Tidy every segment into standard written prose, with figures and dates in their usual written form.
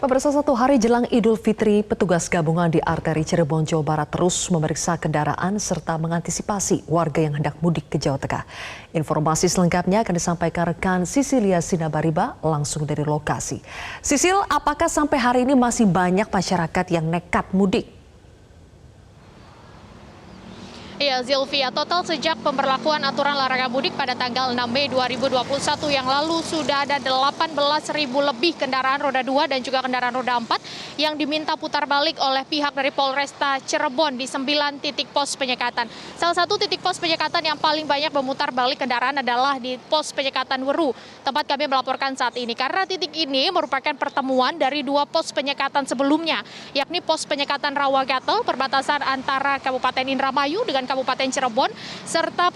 Pemirsa, satu hari jelang Idul Fitri, petugas gabungan di arteri Cirebon, Jawa Barat terus memeriksa kendaraan serta mengantisipasi warga yang hendak mudik ke Jawa Tengah. Informasi selengkapnya akan disampaikan rekan Sisilia Sinabariba langsung dari lokasi. Sisil, apakah sampai hari ini masih banyak masyarakat yang nekat mudik? Ya, Zilvia, total sejak pemberlakuan aturan larangan mudik pada tanggal 6 Mei 2021 yang lalu sudah ada 18.000 lebih kendaraan roda 2 dan juga kendaraan roda 4 yang diminta putar balik oleh pihak dari Polresta Cirebon di 9 titik pos penyekatan. Salah satu titik pos penyekatan yang paling banyak memutar balik kendaraan adalah di pos penyekatan Weru, tempat kami melaporkan saat ini. Karena titik ini merupakan pertemuan dari dua pos penyekatan sebelumnya, yakni pos penyekatan Rawagatel, perbatasan antara Kabupaten Indramayu dengan Kabupaten Cirebon, serta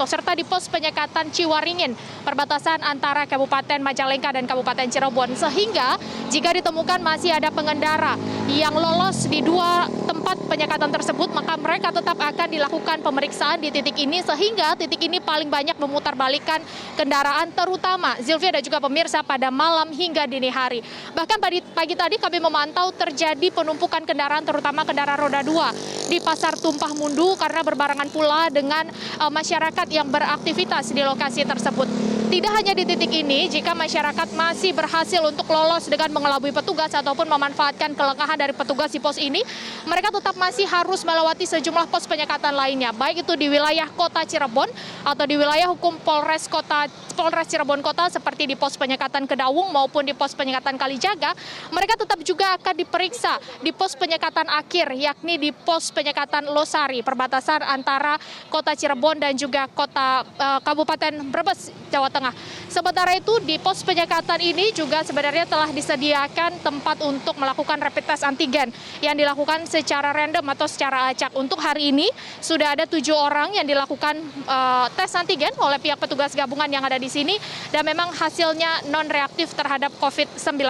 serta di pos penyekatan Ciwaringin, perbatasan antara Kabupaten Majalengka dan Kabupaten Cirebon. Sehingga jika ditemukan masih ada pengendara yang lolos di dua tempat penyekatan tersebut, maka mereka tetap akan dilakukan pemeriksaan di titik ini, sehingga titik ini paling banyak memutarbalikkan kendaraan, terutama Zilvia dan juga pemirsa pada malam hingga dini hari. Bahkan pagi tadi kami memantau terjadi penumpukan kendaraan, terutama kendaraan roda 2 di Pasar Tumpah Mundu karena berbarengan pula dengan masyarakat yang beraktivitas di lokasi tersebut. Tidak hanya di titik ini, jika masyarakat masih berhasil untuk lolos dengan mengelabui petugas ataupun memanfaatkan kelelahan dari petugas di pos ini, mereka tetap masih harus melewati sejumlah pos penyekatan lainnya, baik itu di wilayah kota Cirebon atau di wilayah hukum Polres Cirebon Kota seperti di pos penyekatan Kedawung maupun di pos penyekatan Kalijaga. Mereka tetap juga akan diperiksa di pos penyekatan akhir, yakni di pos penyekatan Losari, perbatasan antara kota Cirebon dan juga Kabupaten Brebes, Jawa Tengah. Sementara itu di pos penyekatan ini juga sebenarnya telah disediakan tempat untuk melakukan rapid test antigen yang dilakukan secara random atau secara acak. Untuk hari ini sudah ada 7 orang yang dilakukan tes antigen oleh pihak petugas gabungan yang ada di sini dan memang hasilnya non reaktif terhadap COVID-19.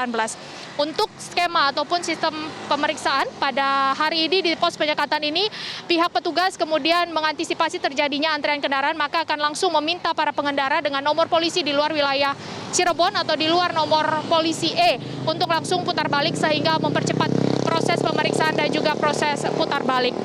Untuk skema ataupun sistem pemeriksaan pada hari ini di pos penyekatan ini, pihak petugas kemudian mengantisipasi terjadinya antrian kendaraan, maka akan langsung meminta para pengendara dengan nomor polisi di luar wilayah Cirebon atau di luar nomor polisi E untuk langsung putar balik sehingga mempercepat proses pemeriksaan dan juga proses putar balik.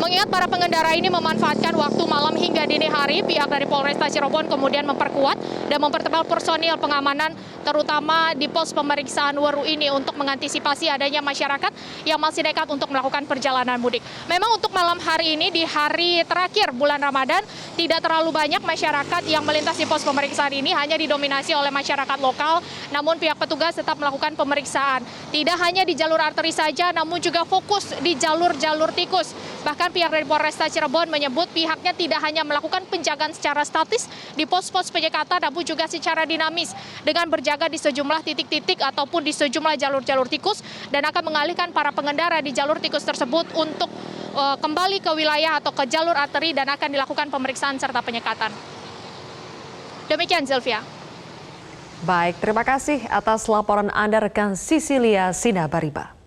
Mengingat para pengendara ini memanfaatkan waktu malam hingga dini hari, pihak dari Polresta Cirebon kemudian memperkuat dan mempertebal personil pengamanan terutama di pos pemeriksaan Weru ini untuk mengantisipasi adanya masyarakat yang masih nekat untuk melakukan perjalanan mudik. Memang untuk malam hari ini di hari terakhir bulan Ramadan tidak terlalu banyak masyarakat yang melintas di pos pemeriksaan ini, hanya didominasi oleh masyarakat lokal, namun pihak petugas tetap melakukan pemeriksaan. Tidak hanya di jalur arteri saja, namun juga fokus di jalur-jalur tikus. Bahkan pihak dari Polresta Cirebon menyebut pihaknya tidak hanya melakukan penjagaan secara statis di pos-pos penyekatan, namun juga secara dinamis dengan berjaga di sejumlah titik-titik ataupun di sejumlah jalur-jalur tikus dan akan mengalihkan para pengendara di jalur tikus tersebut untuk kembali ke wilayah atau ke jalur arteri dan akan dilakukan pemeriksaan serta penyekatan. Demikian, Zilvia. Baik, terima kasih atas laporan Anda rekan Sisilia Sinabariba.